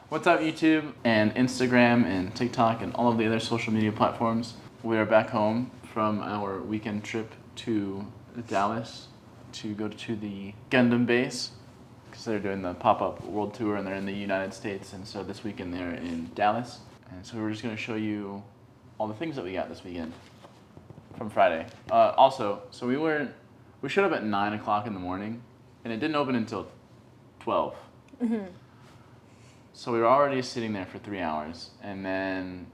What's up, YouTube and Instagram and TikTok and all of the other social media platforms? We are back home from our weekend trip to Dallas to go to the Gundam base because they're doing the pop-up world tour and they're in the United States, and so this weekend they're in Dallas. And so we're just going to show you all the things that we got this weekend from Friday. Also, so we showed up at 9 o'clock in the morning and it didn't open until 12. Mm-hmm. So we were already sitting there for 3 hours, and then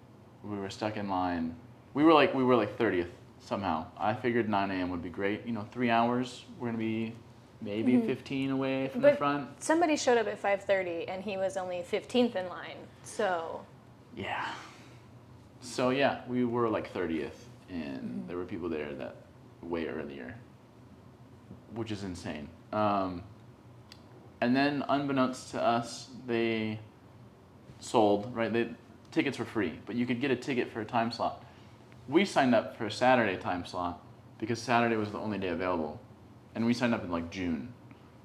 we were stuck in line. We were like 30th somehow. I figured 9 a.m. would be great. 3 hours, we're gonna be maybe 15 away from the front. Somebody showed up at 5:30 and he was only 15th in line, so. Yeah. So yeah, we were like 30th, and there were people there that way earlier, which is insane. And then unbeknownst to us, they sold, right? Tickets were free, but you could get a ticket for a time slot. We signed up for a Saturday time slot because Saturday was the only day available. And we signed up in like June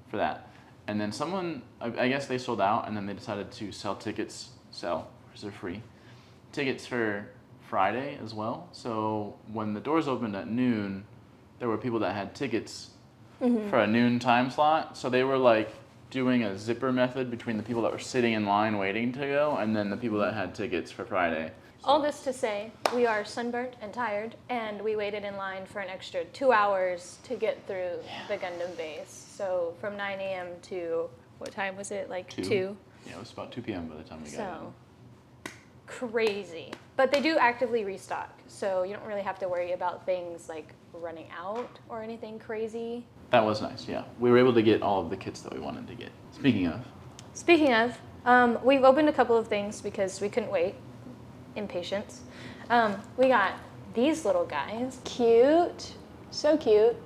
for that. And then someone, I guess they sold out, and then they decided to sell tickets, because they're free, tickets for Friday as well. So when the doors opened at noon, there were people that had tickets for a noon time slot. So they were like doing a zipper method between the people that were sitting in line waiting to go and then the people that had tickets for Friday. So. All this to say, we are sunburnt and tired, and we waited in line for an extra 2 hours to get through the Gundam base. So from 9 a.m. to, what time was it, like 2? Yeah, it was about 2 p.m. by the time we got in. Crazy. But they do actively restock, so you don't really have to worry about things like running out or anything crazy. That was nice, yeah. We were able to get all of the kits that we wanted to get. Speaking of, we've opened a couple of things because we couldn't wait. Impatience. We got these little guys. Cute. So cute.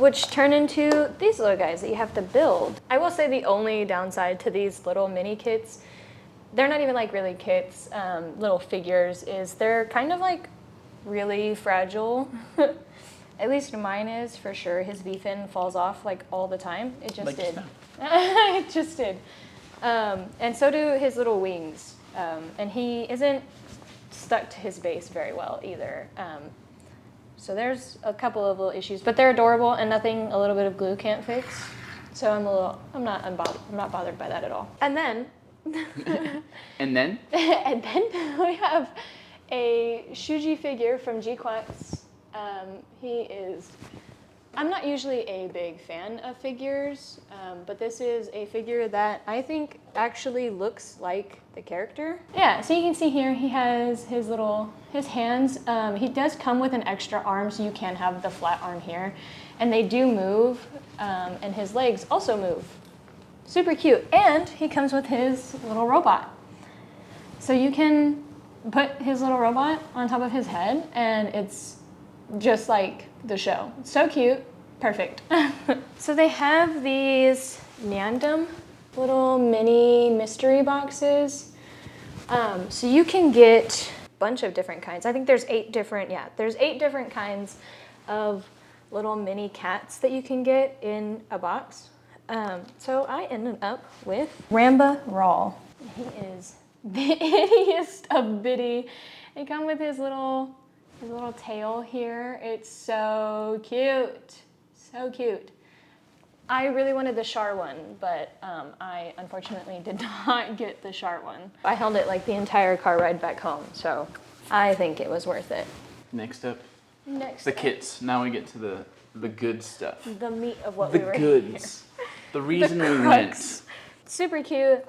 Which turn into these little guys that you have to build. I will say the only downside to these little mini kits, they're not even like really kits, little figures, is they're kind of like really fragile. At least mine is, for sure. His V-fin falls off like all the time. It just did. It just did. And so do his little wings. And he isn't stuck to his base very well either. So there's a couple of little issues, but they're adorable and nothing a little bit of glue can't fix. So I'm not bothered by that at all. And then And then we have a Shuji figure from G-Quax. I'm not usually a big fan of figures, but this is a figure that I think actually looks like the character. Yeah, so you can see here he has his hands. He does come with an extra arm, so you can have the flat arm here. And they do move, and his legs also move. Super cute. And he comes with his little robot. So you can put his little robot on top of his head, and it's just like the show. So cute. Perfect. So they have these Gundam little mini mystery boxes. So you can get a bunch of different kinds. I think there's 8 different kinds of little mini cats that you can get in a box. So I ended up with Ramba Rawl. He is the ittiest of bitty. They come with his little tail here. It's so cute. So cute. I really wanted the Char one, but I unfortunately did not get the Char one. I held it like the entire car ride back home, so I think it was worth it. Next up, the kits. Now we get to the good stuff. The meat of what we were The goods. The reason we went. Super cute.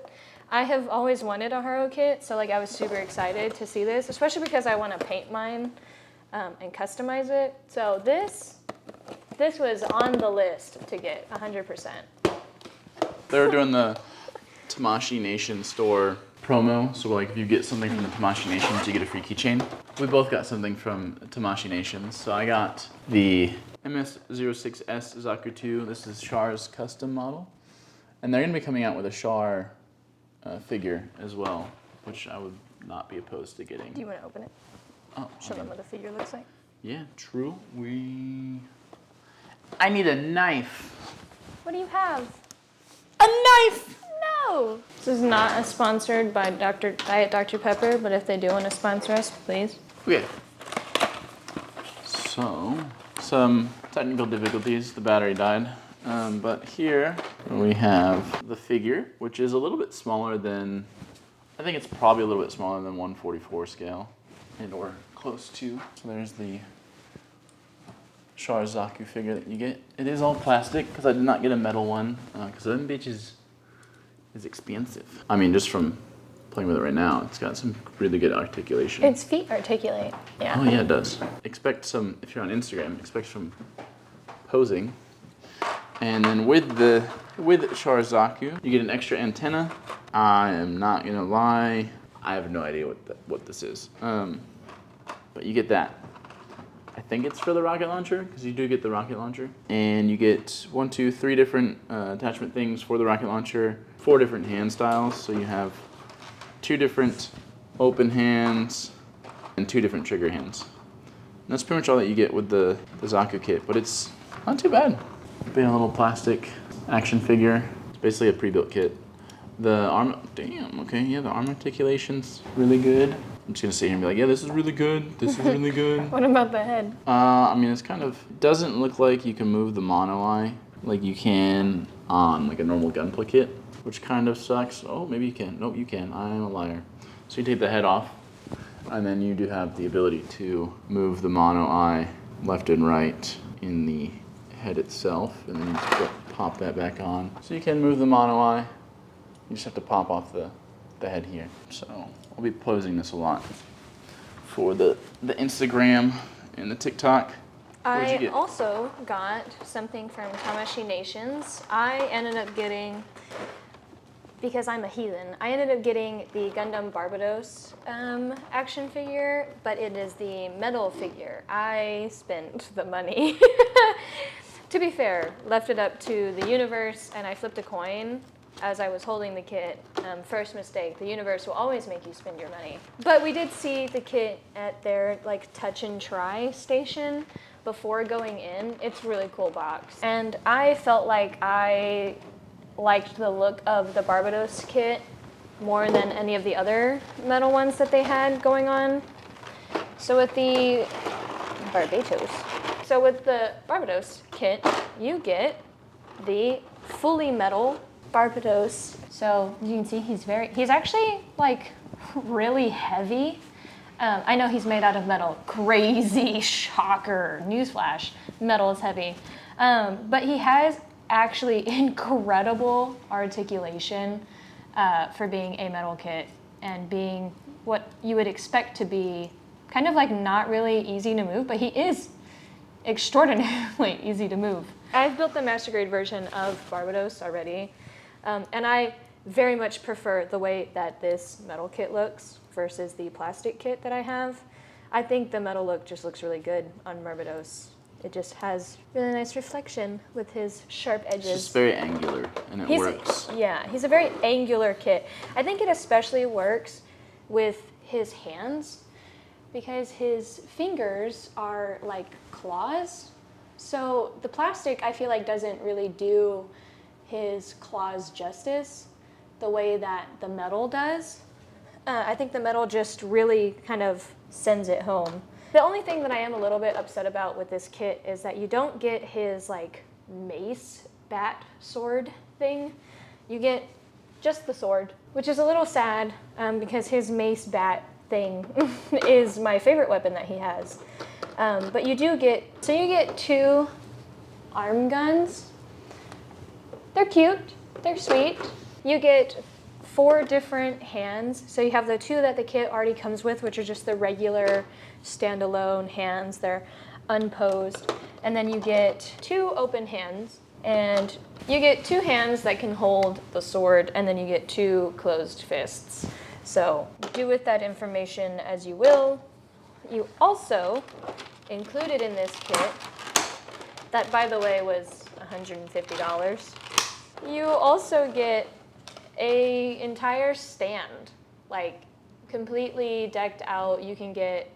I have always wanted a Haro kit, so like I was super excited to see this, especially because I want to paint mine and customize it. So this was on the list to get 100%. They were doing the Tamashii Nation store promo, so like if you get something from the Tamashii Nations, you get a free keychain. We both got something from Tamashii Nations, so I got the MS06S Zaku 2. This is Char's custom model, and they're going to be coming out with a Char figure as well, which I would not be opposed to getting. Do you want to open it? Oh, show them what the figure looks like. Yeah, true. I need a knife. What do you have? A knife! No! This is not sponsored by Diet Dr. Pepper, but if they do want to sponsor us, please. Okay. So, some technical difficulties. The battery died. But here we have the figure, which is a little bit smaller than, I think it's probably a little bit smaller than 1/44 scale, and or close to. So there's the Sharazaku figure that you get. It is all plastic because I did not get a metal one because them bitches is expensive. I mean, just from playing with it right now, it's got some really good articulation. Its feet articulate. Yeah. Oh yeah, it does. Expect some, if you're on Instagram, expect some posing. And then with Sharazaku, you get an extra antenna. I am not gonna lie, I have no idea what this is. But you get that. I think it's for the rocket launcher, because you do get the rocket launcher. And you get 1, 2, 3 different attachment things for the rocket launcher, 4 different hand styles. So you have 2 different open hands and 2 different trigger hands. And that's pretty much all that you get with the Zaku kit, but it's not too bad. Being a little plastic action figure. It's basically a pre-built kit. The arm, damn, okay, yeah, the arm articulation's really good. I'm just gonna sit here and be like, yeah, this is really good, this is really good. What about the head? I mean, it's kind of, doesn't look like you can move the mono eye like you can on like a normal gunpla kit, which kind of sucks. Oh, maybe you can. Nope, you can. I am a liar. So you take the head off, and then you do have the ability to move the mono eye left and right in the head itself, and then you just pop that back on. So you can move the mono eye. You just have to pop off the head here. So I'll be posing this a lot for the Instagram and the TikTok. What'd you I get? also got something from Tamashi Nations. I ended up getting, because I'm a heathen, I ended up getting the Gundam Barbados action figure, but it is the metal figure. I spent the money. To be fair, left it up to the universe, and I flipped a coin as I was holding the kit. First mistake, the universe will always make you spend your money. But we did see the kit at their like touch and try station before going in. It's a really cool box. And I felt like I liked the look of the Barbados kit more than any of the other metal ones that they had going on. So with the Barbados kit, you get the fully metal Barbados. So you can see he's actually like really heavy. I know he's made out of metal. Crazy shocker, newsflash, metal is heavy. But he has actually incredible articulation for being a metal kit and being what you would expect to be kind of like not really easy to move, but he is extraordinarily easy to move. I've built the master grade version of Barbados already, and I very much prefer the way that this metal kit looks versus the plastic kit that I have. I think the metal look just looks really good on Barbados. It just has really nice reflection with his sharp edges. It's just very angular, and it works. Yeah, he's a very angular kit. I think it especially works with his hands because his fingers are like claws. So the plastic, I feel like, doesn't really do his claws justice the way that the metal does. I think the metal just really kind of sends it home. The only thing that I am a little bit upset about with this kit is that you don't get his like mace bat sword thing. You get just the sword, which is a little sad because his mace bat thing is my favorite weapon that he has. But you get 2 arm guns. They're cute, they're sweet. You get 4 different hands. So you have the 2 that the kit already comes with, which are just the regular standalone hands. They're unposed. And then you get 2 open hands. And you get 2 hands that can hold the sword, and then you get 2 closed fists. So do with that information as you will. You also included in this kit, that by the way was $150. You also get an entire stand, like completely decked out. You can get,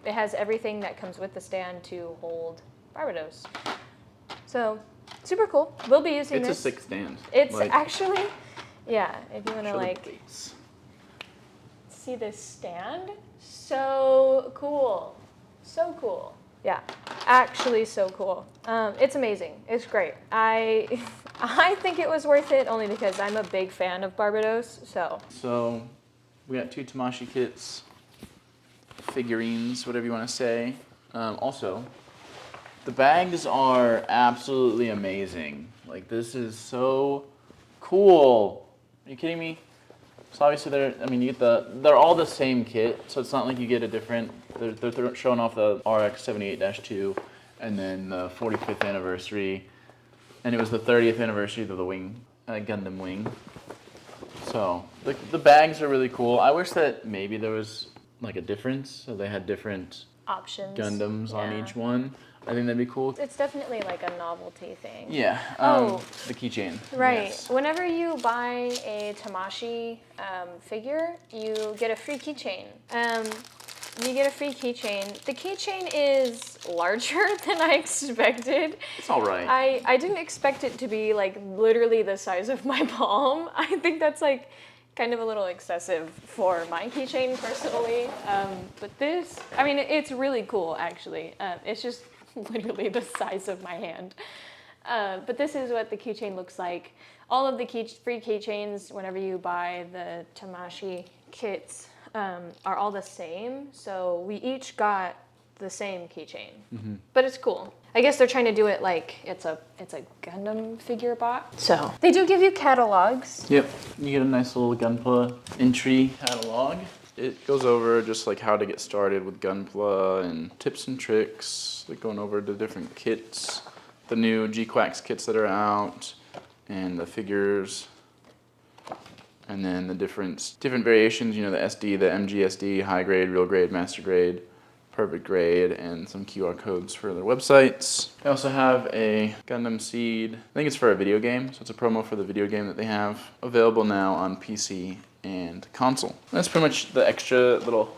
it has everything that comes with the stand to hold Barbados. So super cool. We'll be using this. It's a 6 stand. It's actually, Yeah, if you want to Show the like base. see this stand, so cool. So cool. Yeah, actually so cool. It's amazing. It's great. I think it was worth it only because I'm a big fan of Barbados, so. So we got 2 Tamashii kits, figurines, whatever you want to say. Also, the bags are absolutely amazing. Like, this is so cool. Are you kidding me? So obviously you get they're all the same kit, so it's not like you get a different, they're showing off the RX 78-2 and then the 45th anniversary, and it was the 30th anniversary of the wing, Gundam wing. So the bags are really cool. I wish that maybe there was like a difference, so they had different Options. Gundams on Yeah. each one. I think that'd be cool. It's definitely like a novelty thing. Yeah. Oh. The keychain. Right. Yes. Whenever you buy a Tamashii figure, you get a free keychain. You get a free keychain. The keychain is larger than I expected. It's all right. I didn't expect it to be like literally the size of my palm. I think that's like kind of a little excessive for my keychain personally. But this, I mean, it's really cool actually. It's just literally the size of my hand. But this is what the keychain looks like. All of the free keychains, whenever you buy the Tamashii kits, are all the same. So we each got the same keychain. Mm-hmm. But it's cool. I guess they're trying to do it like it's a Gundam figure bot. So they do give you catalogs. Yep, you get a nice little Gunpla entry catalog. It goes over just like how to get started with Gunpla and tips and tricks, like going over the different kits, the new G-Quax kits that are out, and the figures, and then the different variations, you know, the SD, the MGSD, high grade, real grade, master grade, perfect grade, and some QR codes for their websites. They also have a Gundam Seed. I think it's for a video game, so it's a promo for the video game that they have available now on PC and console. That's pretty much the extra little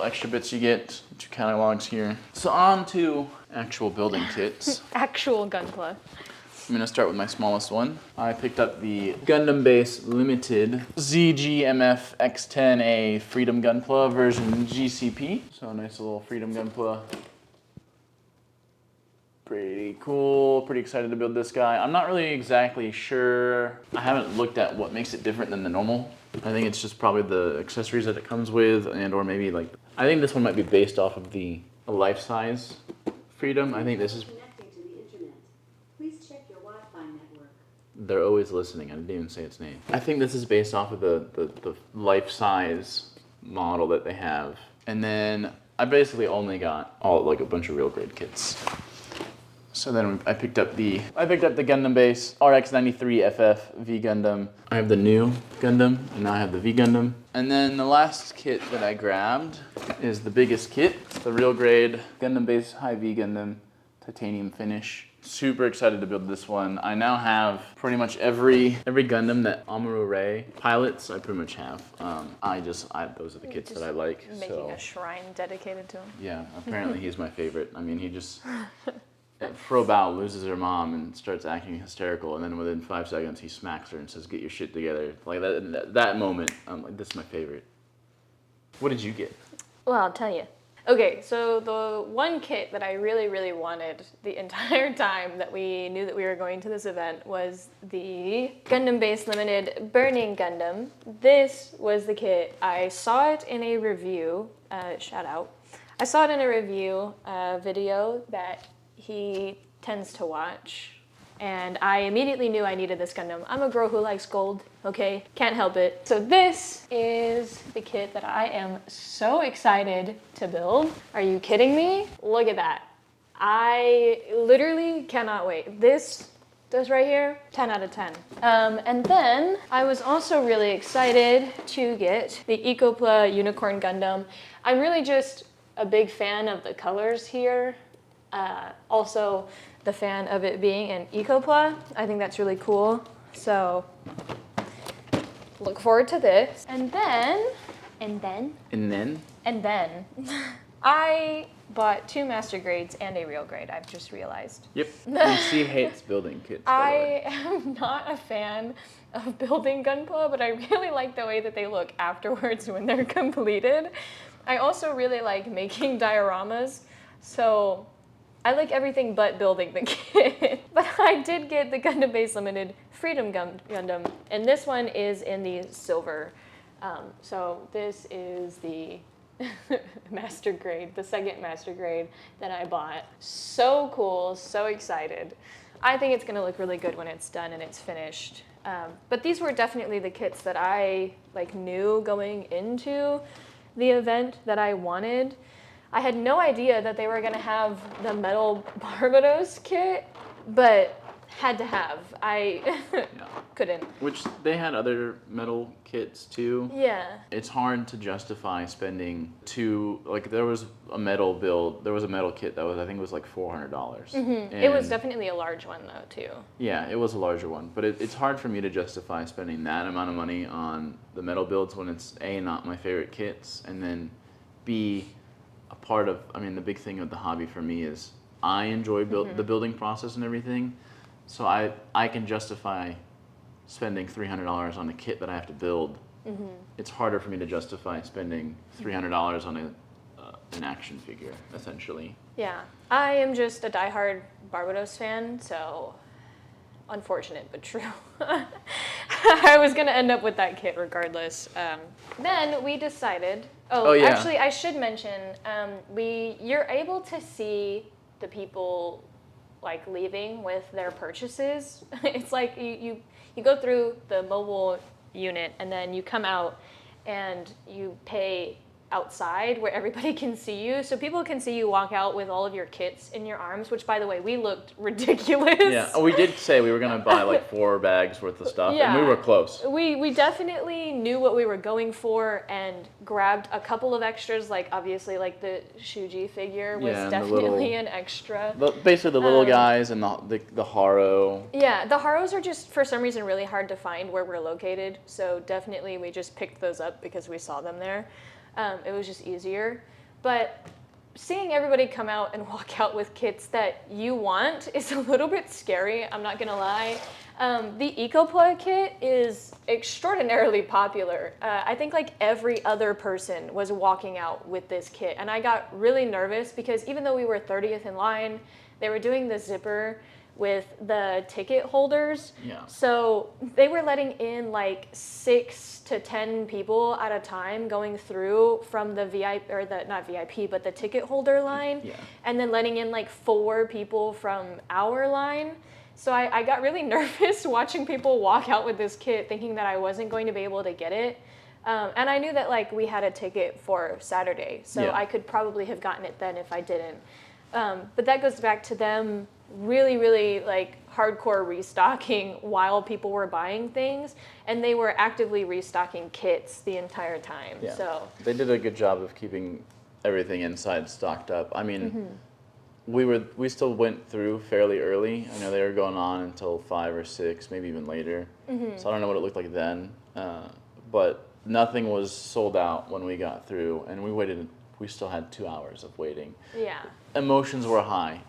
extra bits you get. 2 catalogs here. So on to actual building kits. Actual Gunpla. I'm gonna start with my smallest one. I picked up the Gundam Base Limited ZGMF X10A Freedom Gunpla version GCP. So a nice little Freedom Gunpla. Pretty cool, pretty excited to build this guy. I'm not really exactly sure. I haven't looked at what makes it different than the normal. I think it's just probably the accessories that it comes with, and or maybe like, I think this one might be based off of the life-size Freedom. I think this is... They're always listening. I didn't even say its name. I think this is based off of the life-size model that they have. And then I basically only got a bunch of real grade kits. So then I picked up the Gundam Base RX-93 FF V Gundam. I have the new Gundam, and now I have the V Gundam. And then the last kit that I grabbed is the biggest kit. It's the real grade Gundam Base High V Gundam titanium finish. Super excited to build this one. I now have pretty much every Gundam that Amuro Ray pilots. I pretty much have. Those are the kits that I like. Making a shrine dedicated to him. Yeah, apparently he's my favorite. I mean, he just Frobao loses her mom and starts acting hysterical, and then within 5 seconds he smacks her and says, "Get your shit together." Like that moment, I'm like, this is my favorite. What did you get? Well, I'll tell you. Okay, so the one kit that I really, really wanted the entire time that we knew that we were going to this event was the Gundam Base Limited Burning Gundam. This was the kit. I saw it in a review, shout out. I saw it in a review video that he tends to watch, and I immediately knew I needed this Gundam. I'm a girl who likes gold, okay? Can't help it. So this is the kit that I am so excited to build. Are you kidding me? Look at that. I literally cannot wait. This right here, 10 out of 10. And then I was also really excited to get the Ecopla Unicorn Gundam. I'm really just a big fan of the colors here. Also the fan of it being an Ecopla. I think that's really cool. So look forward to this. And then I bought 2 master grades and a real grade, I've just realized. Yep. And C hates building kits. By the way. I am not a fan of building gunpla, but I really like the way that they look afterwards when they're completed. I also really like making dioramas, so I like everything but building the kit. But I did get the Gundam Base Limited Freedom Gundam, and this one is in the silver. So this is the master grade, the second master grade that I bought. So cool, so excited. I think it's gonna look really good when it's done and it's finished. But these were definitely the kits that I knew going into the event that I wanted. I had no idea that they were gonna have the metal Barbados kit, but had to have. I couldn't. Which they had other metal kits too. Yeah. It's hard to justify spending there was a metal kit that was, I think it was like $400. Mm-hmm. It was definitely a large one though too. Yeah, it was a larger one, but it's hard for me to justify spending that amount of money on the metal builds when it's A, not my favorite kits, and then B, the big thing of the hobby for me is I enjoy the building process and everything, so I can justify spending $300 on a kit that I have to build. Mm-hmm. It's harder for me to justify spending $300 on an action figure, essentially. Yeah, I am just a diehard Barbados fan, so unfortunate but true. I was gonna end up with that kit regardless. Then we decided. Oh yeah. Actually, I should mention you're able to see the people leaving with their purchases. It's like you go through the mobile unit and then you come out and you pay outside where everybody can see you. So people can see you walk out with all of your kits in your arms, which by the way, we looked ridiculous. Yeah, we did say we were going to buy 4 bags worth of stuff, and we were close. We definitely knew what we were going for and grabbed a couple of extras, obviously the Shuji figure was definitely an extra. Basically the little guys and the Haro. Yeah, the Haros are just for some reason really hard to find where we're located, so definitely we just picked those up because we saw them there. It was just easier. But seeing everybody come out and walk out with kits that you want is a little bit scary, I'm not gonna lie. The gunpla kit is extraordinarily popular. I think every other person was walking out with this kit, and I got really nervous because even though we were 30th in line, they were doing the zipper with the ticket holders. Yeah. So they were letting in 6 to 10 people at a time going through from the VIP, or not VIP, but the ticket holder line. Yeah. And then letting in 4 people from our line. So I got really nervous watching people walk out with this kit thinking that I wasn't going to be able to get it. And I knew that we had a ticket for Saturday, so I could probably have gotten it then if I didn't. But that goes back to them really, really hardcore restocking while people were buying things, and they were actively restocking kits the entire time. Yeah. So they did a good job of keeping everything inside stocked up. I mean, we still went through fairly early. I know they were going on until 5 or 6, maybe even later. So I don't know what it looked like then, but nothing was sold out when we got through, and we still had 2 hours of waiting. Yeah. Emotions were high.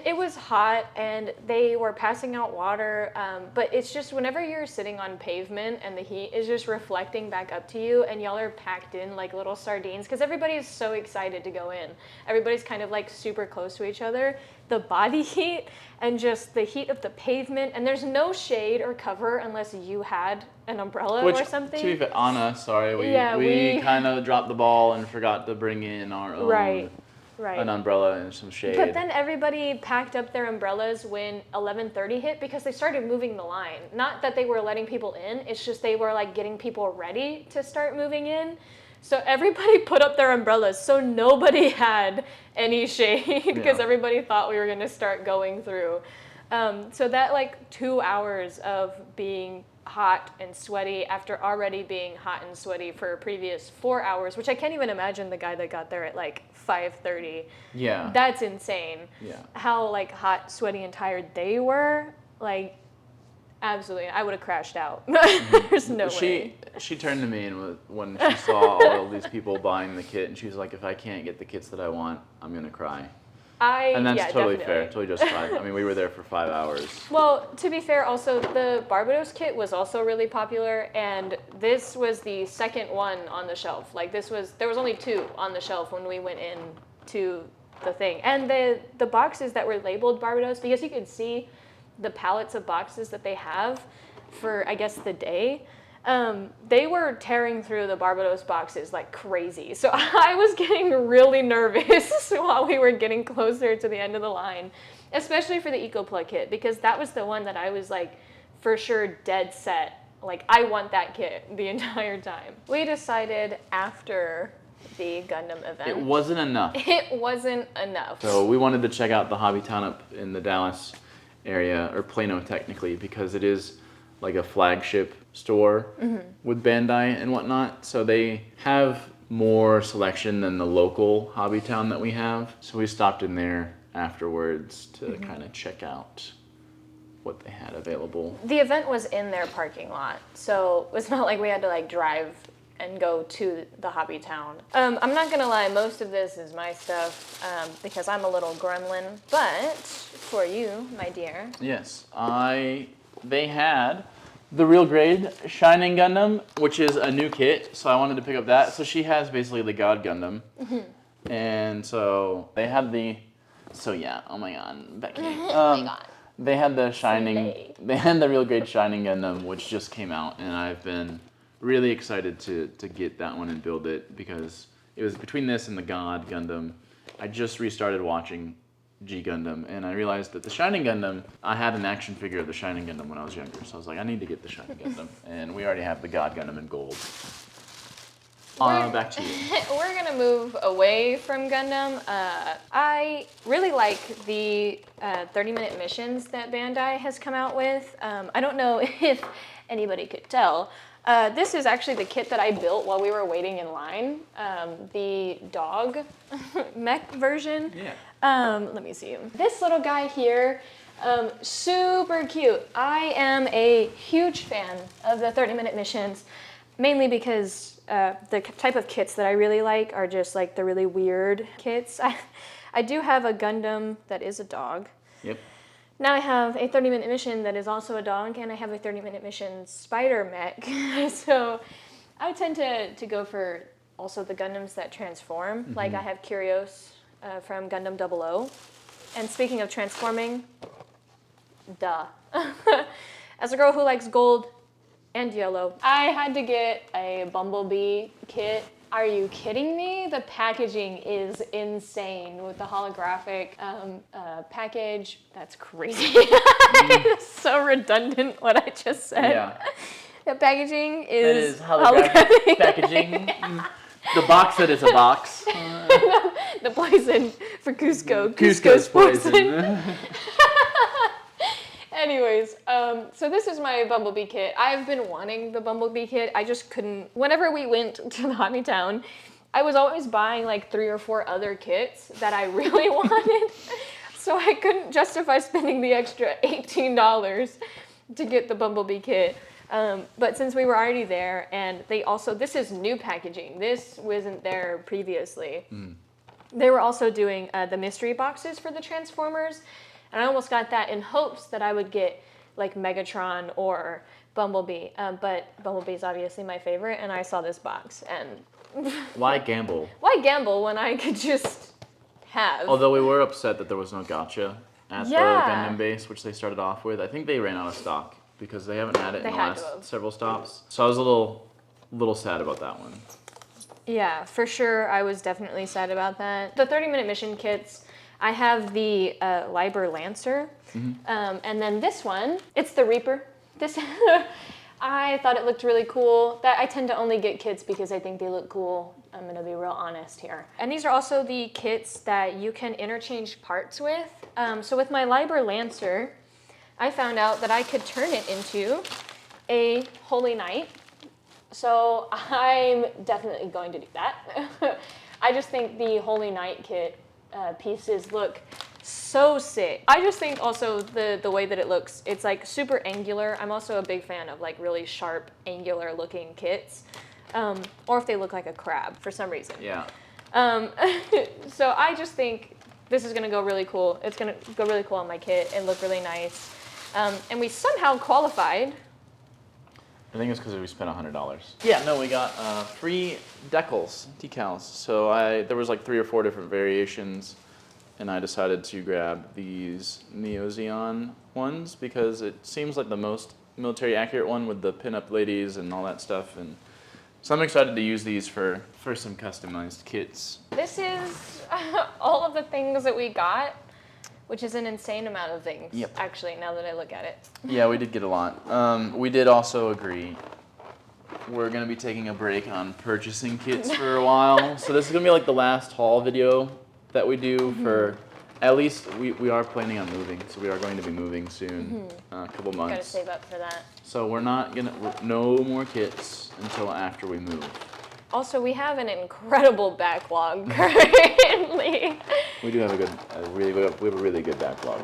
It was hot and they were passing out water, but it's just whenever you're sitting on pavement and the heat is just reflecting back up to you and y'all are packed in like little sardines because everybody's so excited to go in. Everybody's kind of super close to each other. The body heat and just the heat of the pavement, and there's no shade or cover unless you had an umbrella or something. To be fair, on us, sorry, we kind of dropped the ball and forgot to bring in our own an umbrella and some shade. But then everybody packed up their umbrellas when 11:30 hit because they started moving the line. Not that they were letting people in, it's just they were getting people ready to start moving in. So everybody put up their umbrellas, so nobody had any shade because everybody thought we were going to start going through. So that 2 hours of being hot and sweaty after already being hot and sweaty for a previous 4 hours, which I can't even imagine the guy that got there at 5:30. Yeah. That's insane. Yeah. How hot, sweaty, and tired they were. Absolutely. I would have crashed out. There's no way. She turned to me and when she saw all of these people buying the kit, and she was like, if I can't get the kits that I want, I'm going to cry. And that's totally fair, totally justified. I mean, we were there for 5 hours. Well, to be fair, also, the Barbados kit was also really popular, and this was the second one on the shelf. Like, there was only 2 on the shelf when we went in to the thing. And the boxes that were labeled Barbados, because you could see the pallets of boxes that they have for, I guess, the day, they were tearing through the Barbados boxes like crazy. So I was getting really nervous while we were getting closer to the end of the line, especially for the gunpla kit, because that was the one that I was like, for sure, dead set. Like, I want that kit the entire time. We decided after the Gundam event. It wasn't enough. It wasn't enough. So we wanted to check out the Hobby Town up in the Dallas area, or Plano technically, because it is like a flagship store with Bandai and whatnot. So they have more selection than the local Hobby Town that we have. So we stopped in there afterwards to kind of check out what they had available. The event was in their parking lot, so it's not like we had to like drive and go to the Hobby Town. I'm not gonna lie, most of this is my stuff because I'm a little gremlin, but for you, my dear. Yes, they had the real grade Shining Gundam, which is a new kit, so I wanted to pick up that. So she has basically the God Gundam. And so they had oh my god, Becky. Oh my god. They had the real grade Shining Gundam, which just came out, and I've been really excited to get that one and build it, because it was between this and the God Gundam. I just restarted watching G Gundam, and I realized that the Shining Gundam, I had an action figure of the Shining Gundam when I was younger, so I was like, I need to get the Shining Gundam, and we already have the God Gundam in gold. Back to you. We're gonna move away from Gundam. I really like the 30-minute missions that Bandai has come out with. I don't know if anybody could tell. This is actually the kit that I built while we were waiting in line. The dog mech version. Yeah. Let me see. This little guy here, super cute. I am a huge fan of the 30-minute missions, mainly because the type of kits that I really like are just like the really weird kits. I do have a Gundam that is a dog. Yep. Now I have a 30-minute mission that is also a dog, and I have a 30-minute mission spider mech. So I tend to go for also the Gundams that transform. Like I have Curios from Gundam 00. And speaking of transforming, duh. As a girl who likes gold and yellow, I had to get a Bumblebee kit. Are you kidding me? The packaging is insane with the holographic package. That's crazy. It's so redundant what I just said. Yeah. The packaging It is is holographic packaging. The box that is a box. The poison for Cusco. Cusco's poison. Anyways, so this is my Bumblebee kit. I've been wanting the Bumblebee kit. I just couldn't. Whenever we went to the Hobby Town, I was always buying like 3 or 4 other kits that I really wanted. So I couldn't justify spending the extra $18 to get the Bumblebee kit. But since we were already there, and this is new packaging. This wasn't there previously. They were also doing the mystery boxes for the Transformers. And I almost got that in hopes that I would get like Megatron or Bumblebee. But Bumblebee's obviously my favorite, and I saw this box. And Why gamble? Why gamble when I could just have? Although we were upset that there was no gacha at the Gundam base, which they started off with. I think they ran out of stock because they haven't had it in the last several stops. So I was a little sad about that one. Yeah, for sure. I was definitely sad about that. The 30-minute mission kits, I have the Liber Lancer, and then this one, it's the Reaper. This, I thought it looked really cool. I tend to only get kits because I think they look cool. I'm gonna be real honest here. And these are also the kits that you can interchange parts with. So with my Liber Lancer, I found out that I could turn it into a Holy Knight. So I'm definitely going to do that. I just think the Holy Knight kit pieces look So sick. I just think also the way that it looks, it's like super angular. I'm also a big fan of like really sharp, angular looking kits. Or if they look like a crab for some reason. Yeah. So I just think this is gonna go really cool. It's gonna go really cool on my kit and look really nice. And we somehow qualified. I think it's because we spent $100. Yeah, no, we got free decals. So there was like 3 or 4 different variations, and I decided to grab these Neo Xeon ones because it seems like the most military accurate one with the pinup ladies and all that stuff. And so I'm excited to use these for some customized kits. This is all of the things that we got, which is an insane amount of things, Yep. Actually, now that I look at it. Yeah, we did get a lot. We did also agree we're going to be taking a break on purchasing kits for a while. So this is going to be like the last haul video that we do for, at least we are planning on moving. So we are going to be moving soon, a couple months. Gotta save up for that. So we're not going to, no more kits until after we move. Also, we have an incredible backlog currently. We do have we have a really good backlog.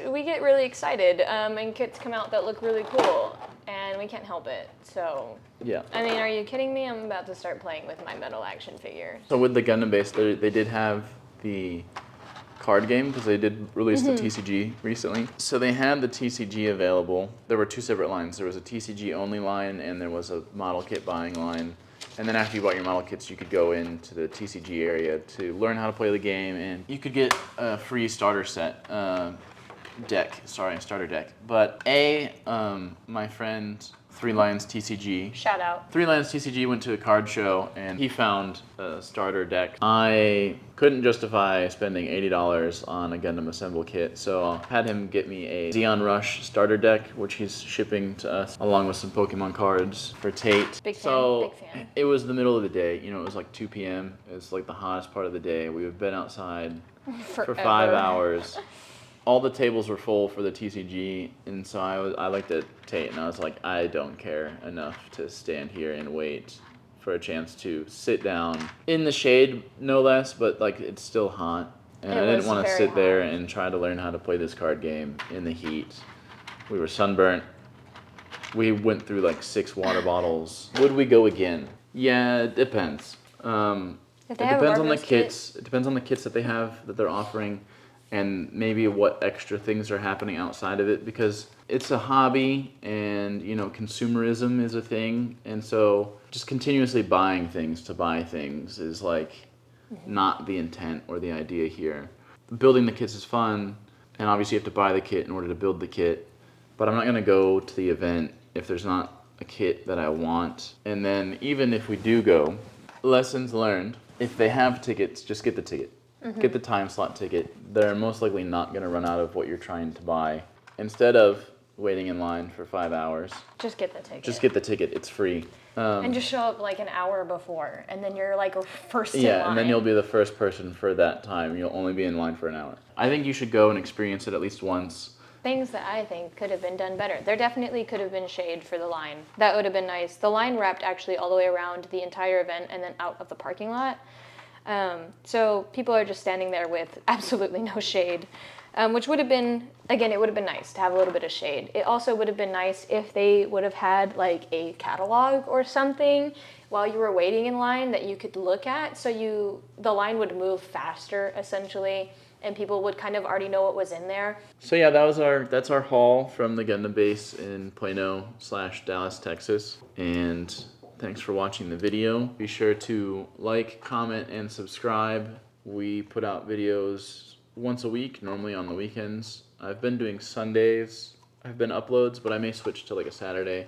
We get really excited, and kits come out that look really cool, and we can't help it. So, Yeah. I mean, are you kidding me? I'm about to start playing with my metal action figures. So with the Gundam base, they did have the card game because they did release the TCG recently. So they had the TCG available. There were 2 separate lines. There was a TCG only line and there was a model kit buying line. And then after you bought your model kits, you could go into the TCG area to learn how to play the game, and you could get a free starter set starter deck. But my friend 3 Lions TCG. Shout out. 3 Lions TCG went to a card show and he found a starter deck. I couldn't justify spending $80 on a Gundam Assemble kit, so I had him get me a Xeon Rush starter deck, which he's shipping to us, along with some Pokemon cards for Tate. Big fan, so big fan. It was the middle of the day, it was like 2 p.m. It was like the hottest part of the day. We had been outside for 5 hours. All the tables were full for the TCG, and so I looked at Tate and I was like, I don't care enough to stand here and wait for a chance to sit down in the shade, no less, but like it's still hot, and I didn't want to sit there and try to learn how to play this card game in the heat. We were sunburnt. We went through like 6 water bottles. Would we go again? Yeah, it depends. It depends on the kits. It depends on the kits that they have that they're offering, and maybe what extra things are happening outside of it, because it's a hobby and consumerism is a thing, and so just continuously buying things to buy things is like not the intent or the idea here. Building the kits is fun, and obviously you have to buy the kit in order to build the kit, but I'm not going to go to the event if there's not a kit that I want. And then even if we do go, lessons learned, if they have tickets, just get the ticket. Get the time slot ticket. They're most likely not going to run out of what you're trying to buy. Instead of waiting in line for 5 hours, just get the ticket. Just get the ticket. It's free. And just show up like an hour before, and then you're like first in line. Yeah, and then you'll be the first person for that time. You'll only be in line for an hour. I think you should go and experience it at least once. Things that I think could have been done better. There definitely could have been shade for the line. That would have been nice. The line wrapped actually all the way around the entire event and then out of the parking lot. So people are just standing there with absolutely no shade, which would have been, again, it would have been nice to have a little bit of shade. It also would have been nice if they would have had like a catalog or something while you were waiting in line that you could look at, so the line would move faster essentially, and people would kind of already know what was in there. So yeah, that's our haul from the Gundam base in Plano/Dallas, Texas, and thanks for watching the video. Be sure to like, comment, and subscribe. We put out videos once a week, normally on the weekends. I've been doing Sundays. I've been uploads, but I may switch to like a Saturday.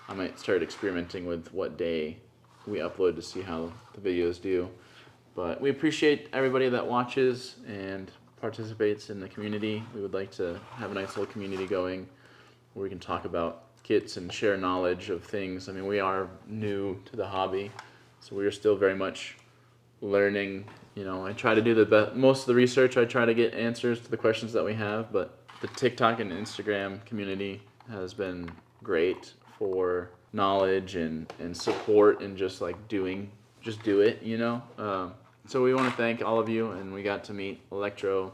I might start experimenting with what day we upload to see how the videos do. But we appreciate everybody that watches and participates in the community. We would like to have a nice little community going where we can talk about kits and share knowledge of things. I mean, we are new to the hobby, so we are still very much learning. I try to do most of the research. I try to get answers to the questions that we have, but the TikTok and Instagram community has been great for knowledge and support and just like do it. So we want to thank all of you, and we got to meet Electro,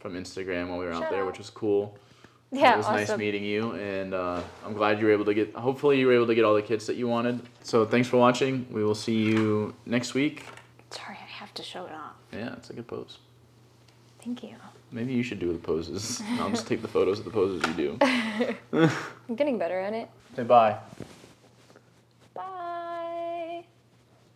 from Instagram while we were out Shout there, out. which was cool. Yeah, It was nice awesome. meeting you, and I'm glad you were able to get. Hopefully, you were able to get all the kits that you wanted. So thanks for watching. We will see you next week. Sorry, I have to show it off. Yeah, it's a good pose. Thank you. Maybe you should do the poses. I'll just take the photos of the poses you do. I'm getting better at it. Say bye.